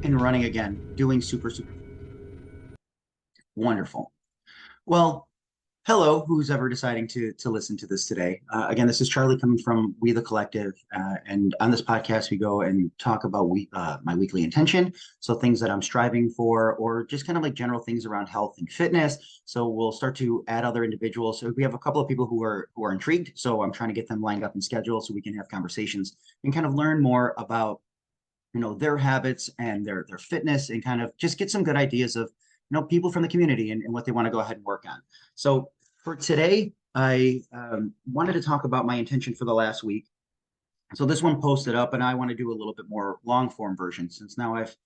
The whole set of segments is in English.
and running again, doing super wonderful. Well, hello, who's ever deciding to listen to this today. Again, this is Charlie coming from We the Collective, and on this podcast, we go and talk about my weekly intention, so things that I'm striving for, or just kind of like general things around health and fitness. So we'll start to add other individuals. So we have a couple of people who are intrigued. So I'm trying to get them lined up and scheduled so we can have conversations and kind of learn more about their habits and their fitness, and kind of just get some good ideas of people from the community and what they want to go ahead and work on. So for today, I wanted to talk about my intention for the last week. So this one posted up, and I want to do a little bit more long form version, since now I've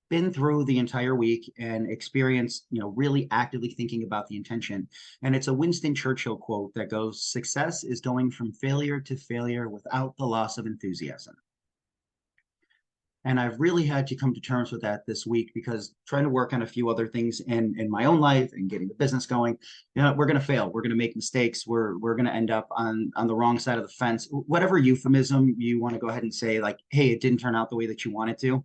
been through the entire week and experienced, really actively thinking about the intention. And it's a Winston Churchill quote that goes, "Success is going from failure to failure without the loss of enthusiasm." And I've really had to come to terms with that this week, because trying to work on a few other things in my own life and getting the business going, we're going to fail. We're going to make mistakes. We're going to end up on the wrong side of the fence. Whatever euphemism you want to go ahead and say, like, hey, it didn't turn out the way that you wanted to,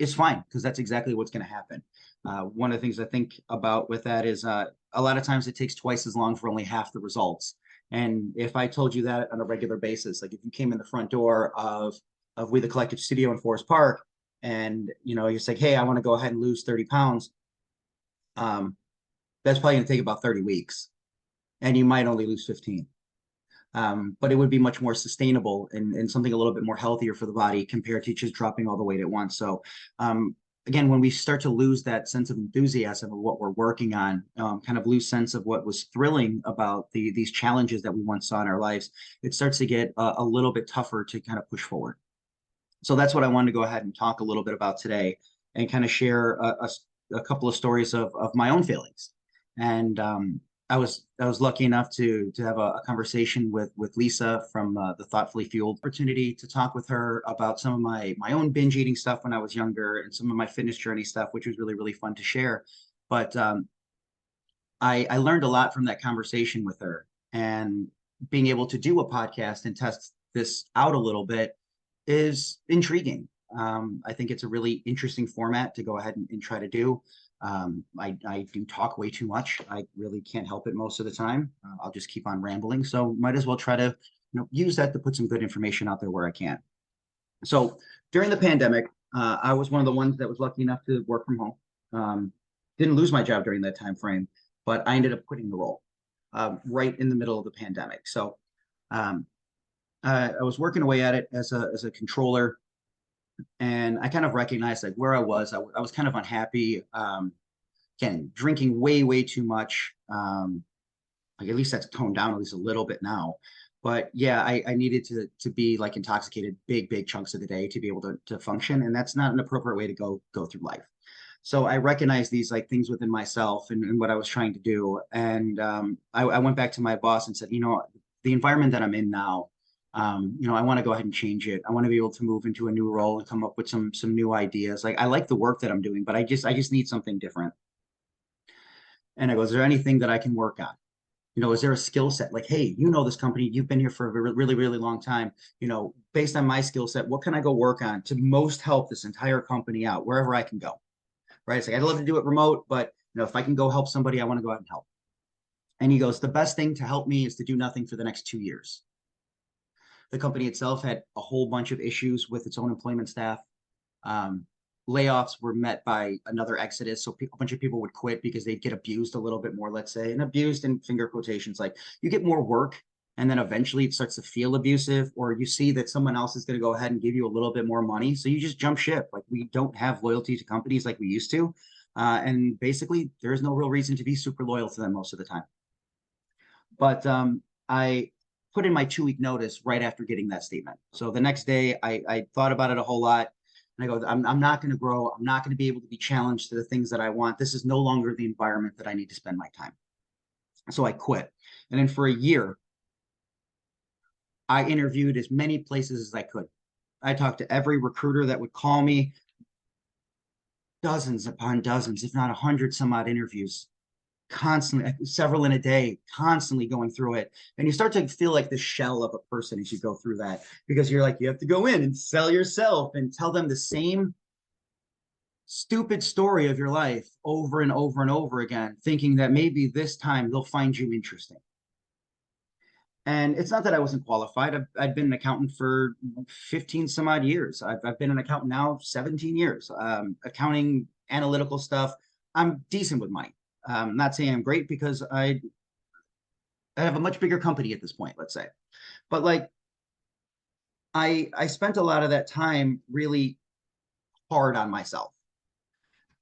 it's fine, because that's exactly what's going to happen. One of the things I think about with that is a lot of times it takes twice as long for only half the results. And if I told you that on a regular basis, like if you came in the front door of We the Collective Studio in Forest Park, and you're like, hey, I want to go ahead and lose 30 pounds, that's probably going to take about 30 weeks, and you might only lose 15. But it would be much more sustainable and something a little bit more healthier for the body compared to just dropping all the weight at once. So again, when we start to lose that sense of enthusiasm of what we're working on, kind of lose sense of what was thrilling about these challenges that we once saw in our lives, it starts to get a little bit tougher to kind of push forward. So that's what I wanted to go ahead and talk a little bit about today, and kind of share a couple of stories of my own failings. And I was lucky enough to have a conversation with Lisa from the Thoughtfully Fueled, opportunity to talk with her about some of my own binge eating stuff when I was younger, and some of my fitness journey stuff, which was really, really fun to share. But I learned a lot from that conversation with her, and being able to do a podcast and test this out a little bit is intriguing. I think it's a really interesting format to go ahead and try to do. I do talk way too much. I really can't help it most of the time. I'll just keep on rambling. So might as well try to use that to put some good information out there where I can. So during the pandemic, I was one of the ones that was lucky enough to work from home. Didn't lose my job during that time frame, but I ended up quitting the role right in the middle of the pandemic. So um, I was working away at it as a controller, and I kind of recognized like where I was kind of unhappy. Again, drinking way too much. Like at least that's toned down at least a little bit now. But yeah, I needed to be like intoxicated big chunks of the day to be able to function, and that's not an appropriate way to go through life. So I recognized these like things within myself and what I was trying to do, and I went back to my boss and said, the environment that I'm in now, I want to go ahead and change it. I want to be able to move into a new role and come up with some new ideas. Like I like the work that I'm doing, but I just need something different. And I go, is there anything that I can work on? Is there a skill set? Like, hey, this company, you've been here for a really, really long time. Based on my skill set, what can I go work on to most help this entire company out wherever I can go? Right? It's like I'd love to do it remote, but if I can go help somebody, I want to go out and help. And he goes, the best thing to help me is to do nothing for the next 2 years. The company itself had a whole bunch of issues with its own employment staff. Um, Layoffs were met by another exodus. So a bunch of people would quit because they'd get abused a little bit more, let's say, and abused in finger quotations. Like you get more work, and then eventually it starts to feel abusive, or you see that someone else is going to go ahead and give you a little bit more money. So you just jump ship. Like we don't have loyalty to companies like we used to. And basically, there is no real reason to be super loyal to them most of the time. But I put in my 2 week notice right after getting that statement. So the next day, I thought about it a whole lot. And I go, I'm not going to grow. I'm not going to be able to be challenged to the things that I want. This is no longer the environment that I need to spend my time. So I quit. And then for a year, I interviewed as many places as I could. I talked to every recruiter that would call me, dozens upon dozens, if not 100 some odd interviews, constantly, several in a day, constantly going through it. And you start to feel like the shell of a person as you go through that, because you're like, you have to go in and sell yourself and tell them the same stupid story of your life over and over and over again, thinking that maybe this time they'll find you interesting. And it's not that I wasn't qualified. I've been an accountant for 15 some odd years. I've been an accountant now 17 years. Accounting, analytical stuff. I'm decent with money. Not saying I'm great because I have a much bigger company at this point, let's say. But like I spent a lot of that time really hard on myself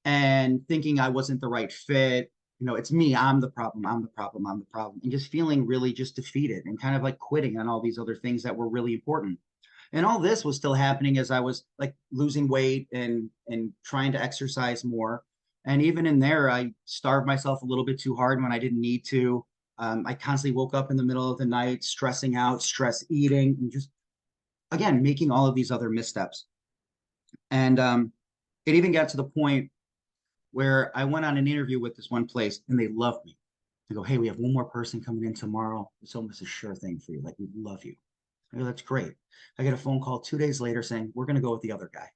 and thinking I wasn't the right fit. You know, it's me. I'm the problem. I'm the problem. I'm the problem. And just feeling really just defeated and kind of like quitting on all these other things that were really important. And all this was still happening as I was like losing weight and trying to exercise more. And even in there, I starved myself a little bit too hard when I didn't need to. I constantly woke up in the middle of the night, stressing out, stress eating, and just again making all of these other missteps. And it even got to the point where I went on an interview with this one place and they loved me. They go, "Hey, we have one more person coming in tomorrow. It's almost a sure thing for you. Like, we love you." I go, "That's great." I get a phone call 2 days later saying, "We're going to go with the other guy."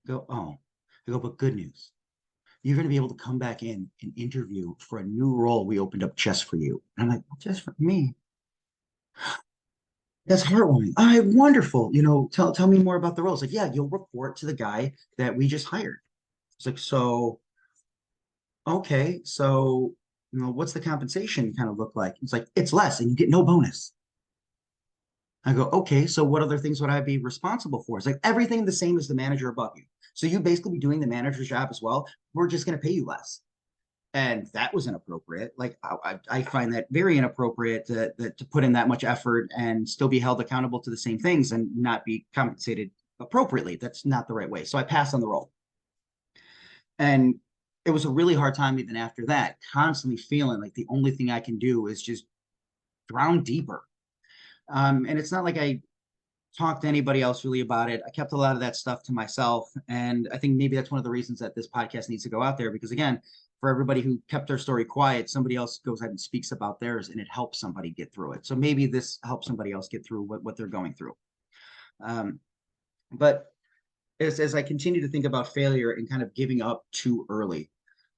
I go, "Oh." I go, "But good news. You're going to be able to come back in and interview for a new role we opened up just for you." And I'm like, "Just for me?" That's heartwarming. All right, wonderful. You know, tell me more about the role. It's like, "Yeah, you'll report to the guy that we just hired." It's like, "So, okay, so, you know, what's the compensation kind of look like?" It's like, "It's less and you get no bonus." I go, "Okay, so what other things would I be responsible for?" It's like, "Everything the same as the manager above you. So you basically be doing the manager's job as well. We're just going to pay you less." And that was inappropriate. Like I find that very inappropriate to put in that much effort and still be held accountable to the same things and not be compensated appropriately. That's not the right way. So I passed on the role. And it was a really hard time even after that, constantly feeling like the only thing I can do is just drown deeper. And it's not like I talked to anybody else really about it. I kept a lot of that stuff to myself. And I think maybe that's one of the reasons that this podcast needs to go out there because, again, for everybody who kept their story quiet, somebody else goes ahead and speaks about theirs and it helps somebody get through it. So maybe this helps somebody else get through what they're going through. Um, but as I continue to think about failure and kind of giving up too early,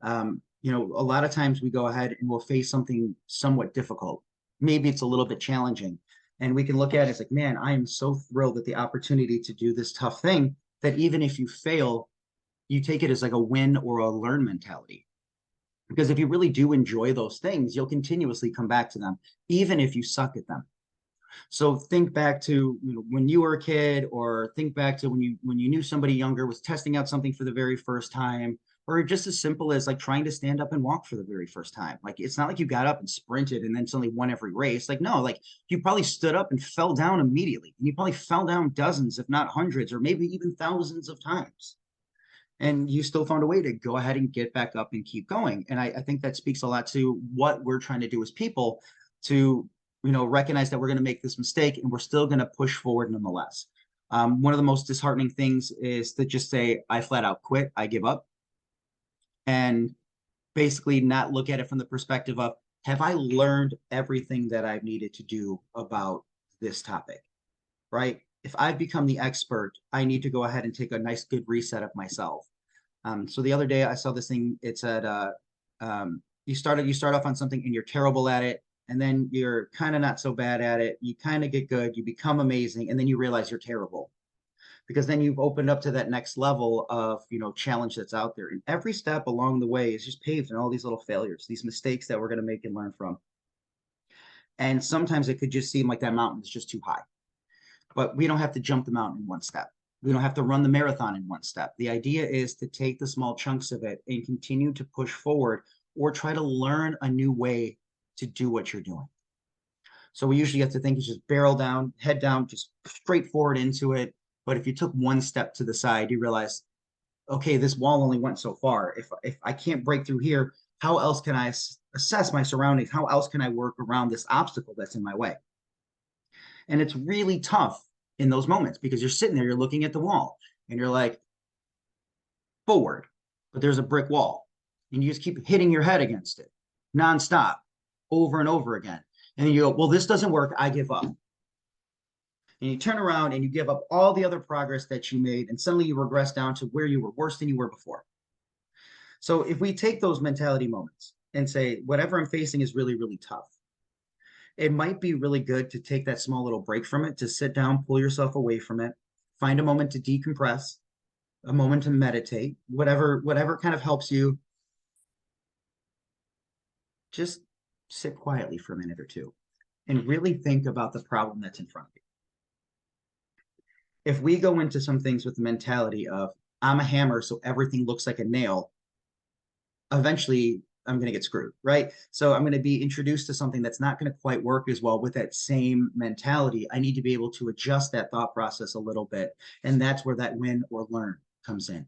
you know, a lot of times we go ahead and we'll face something somewhat difficult. Maybe it's a little bit challenging. And we can look at it as like, "Man, I am so thrilled at the opportunity to do this tough thing that even if you fail, you take it as like a win or a learn mentality. Because if you really do enjoy those things, you'll continuously come back to them, even if you suck at them. So think back to, you know, when you were a kid, or think back to when you knew somebody younger was testing out something for the very first time, or just as simple as like trying to stand up and walk for the very first time. Like it's not like you got up and sprinted and then suddenly won every race. Like no, like you probably stood up and fell down immediately, and you probably fell down dozens, if not hundreds, or maybe even thousands of times. And you still found a way to go ahead and get back up and keep going. And I think that speaks a lot to what we're trying to do as people to, you know, recognize that we're going to make this mistake and we're still going to push forward nonetheless. One of the most disheartening things is to just say, "I flat out quit, I give up," and basically not look at it from the perspective of, have I learned everything that I've needed to do about this topic, right? If I've become the expert, I need to go ahead and take a nice, good reset of myself. So the other day I saw this thing. It said, you start off on something and you're terrible at it, and then you're kind of not so bad at it. You kind of get good, you become amazing, and then you realize you're terrible because then you've opened up to that next level of, you know, challenge that's out there. And every step along the way is just paved in all these little failures, these mistakes that we're going to make and learn from. And sometimes it could just seem like that mountain is just too high, but we don't have to jump the mountain in one step. We don't have to run the marathon in one step. The idea is to take the small chunks of it and continue to push forward or try to learn a new way to do what you're doing. So we usually have to think is just barrel down, head down, just straight forward into it. But if you took one step to the side, you realize, okay, this wall only went so far. If I can't break through here, how else can I assess my surroundings? How else can I work around this obstacle that's in my way? And it's really tough in those moments because you're sitting there, you're looking at the wall, and you're like, forward, but there's a brick wall, and you just keep hitting your head against it nonstop over and over again. And then you go, "Well, this doesn't work. I give up." And you turn around and you give up all the other progress that you made, and suddenly you regress down to where you were worse than you were before. So if we take those mentality moments and say, whatever I'm facing is really, really tough, it might be really good to take that small little break from it, to sit down, pull yourself away from it, find a moment to decompress, a moment to meditate, whatever kind of helps you. Just sit quietly for a minute or two and really think about the problem that's in front of you. If we go into some things with the mentality of, I'm a hammer, so everything looks like a nail, eventually I'm going to get screwed, right? So I'm going to be introduced to something that's not going to quite work as well with that same mentality. I need to be able to adjust that thought process a little bit. And that's where that win or learn comes in.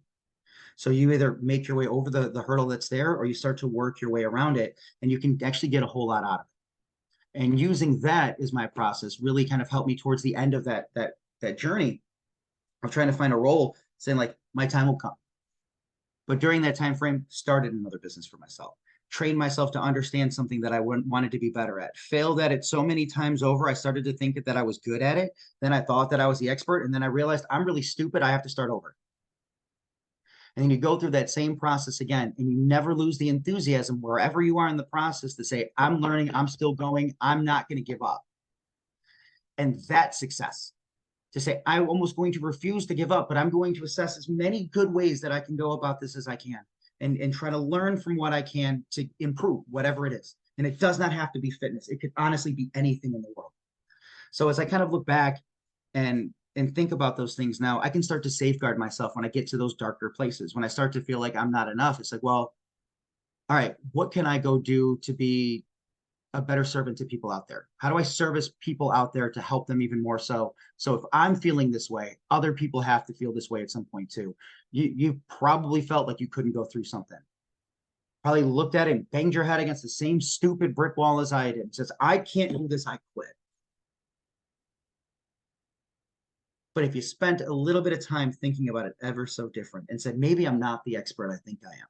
So you either make your way over the hurdle that's there, or you start to work your way around it, and you can actually get a whole lot out of it. And using that as my process really kind of helped me towards the end of that journey of trying to find a role, saying like, my time will come. But during that time frame, started another business for myself, trained myself to understand something that I wanted to be better at, failed at it so many times over. I started to think that I was good at it. Then I thought that I was the expert. And then I realized I'm really stupid. I have to start over. And then you go through that same process again, and you never lose the enthusiasm wherever you are in the process to say, I'm learning, I'm still going, I'm not going to give up. And that's success. To say, I'm almost going to refuse to give up, but I'm going to assess as many good ways that I can go about this as I can, and try to learn from what I can to improve whatever it is. And it does not have to be fitness. It could honestly be anything in the world. So as I kind of look back and think about those things now, I can start to safeguard myself when I get to those darker places. When I start to feel like I'm not enough, it's like, well, all right, what can I go do to be a better servant to people out there? How do I service people out there to help them even more so? So if I'm feeling this way, other people have to feel this way at some point too. You probably felt like you couldn't go through something. Probably looked at it and banged your head against the same stupid brick wall as I did. It says, I can't do this, I quit. But if you spent a little bit of time thinking about it ever so different and said, maybe I'm not the expert I think I am.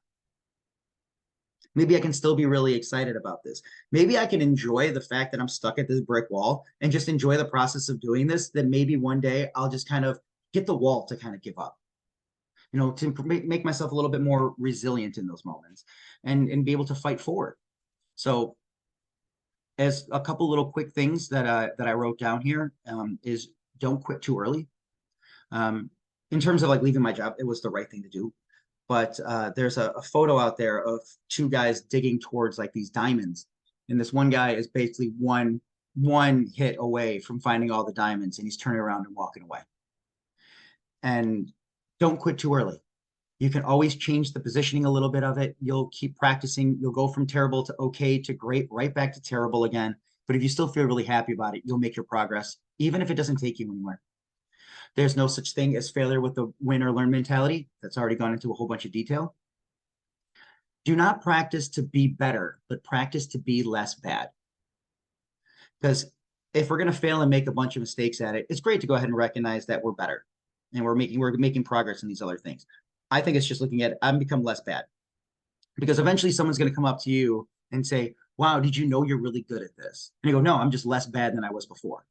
Maybe I can still be really excited about this. Maybe I can enjoy the fact that I'm stuck at this brick wall and just enjoy the process of doing this. Then maybe one day I'll just kind of get the wall to kind of give up, to make myself a little bit more resilient in those moments, and be able to fight forward. So as a couple little quick things that I wrote down here, is don't quit too early. In terms of like leaving my job, it was the right thing to do. But there's a photo out there of two guys digging towards like these diamonds. And this one guy is basically one hit away from finding all the diamonds, and he's turning around and walking away. And don't quit too early. You can always change the positioning a little bit of it. You'll keep practicing. You'll go from terrible to okay to great, right back to terrible again. But if you still feel really happy about it, you'll make your progress, even if it doesn't take you anywhere. There's no such thing as failure with the win or learn mentality. That's already gone into a whole bunch of detail. Do not practice to be better, but practice to be less bad. Because if we're going to fail and make a bunch of mistakes at it, it's great to go ahead and recognize that we're better and we're making progress in these other things. I think it's just looking at, I've become less bad, because eventually someone's going to come up to you and say, wow, did you know you're really good at this? And you go, no, I'm just less bad than I was before.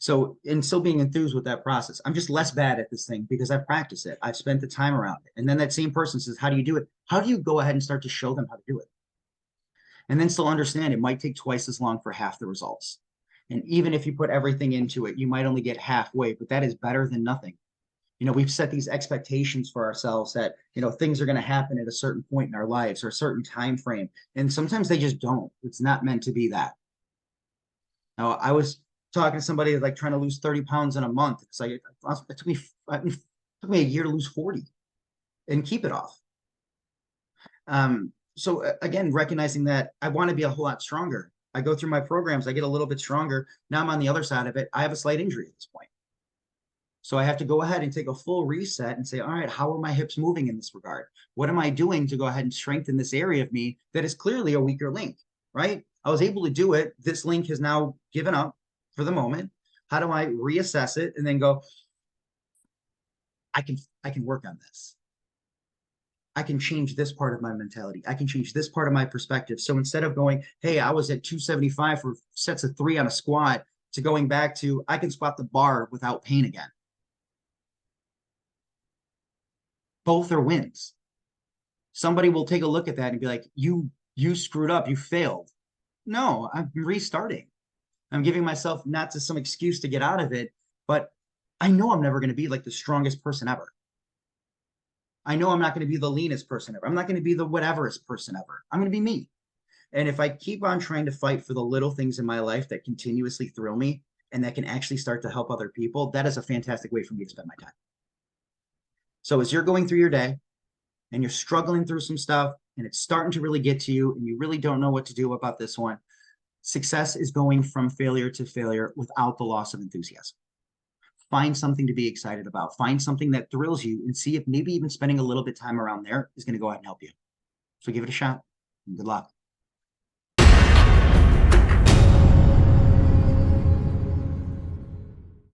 So, and still being enthused with that process, I'm just less bad at this thing because I've practiced it. I've spent the time around it. And then that same person says, how do you do it? How do you go ahead and start to show them how to do it? And then still understand it might take twice as long for half the results. And even if you put everything into it, you might only get halfway, but that is better than nothing. We've set these expectations for ourselves that, things are going to happen at a certain point in our lives or a certain time frame. And sometimes they just don't. It's not meant to be that. Now, I was talking to somebody like trying to lose 30 pounds in a month. It's like, it took me a year to lose 40 and keep it off. So again, recognizing that I want to be a whole lot stronger. I go through my programs, I get a little bit stronger. Now I'm on the other side of it. I have a slight injury at this point. So I have to go ahead and take a full reset and say, all right, how are my hips moving in this regard? What am I doing to go ahead and strengthen this area of me that is clearly a weaker link, right? I was able to do it. This link has now given up for the moment. How do I reassess it and then go, I can work on this. I can change this part of my mentality. I can change this part of my perspective. So instead of going, hey, I was at 275 for sets of 3 on a squat, to going back to I can squat the bar without pain again. Both are wins. Somebody will take a look at that and be like, you screwed up, you failed. No, I'm restarting. I'm giving myself not just some excuse to get out of it, but I know I'm never going to be like the strongest person ever. I know I'm not going to be the leanest person ever. I'm not going to be the whateverest person ever. I'm going to be me. And if I keep on trying to fight for the little things in my life that continuously thrill me and that can actually start to help other people, that is a fantastic way for me to spend my time. So as you're going through your day and you're struggling through some stuff and it's starting to really get to you and you really don't know what to do about this one, success is going from failure to failure without the loss of enthusiasm. Find something to be excited about. Find something that thrills you and see if maybe even spending a little bit of time around there is going to go out and help you. So give it a shot and good luck.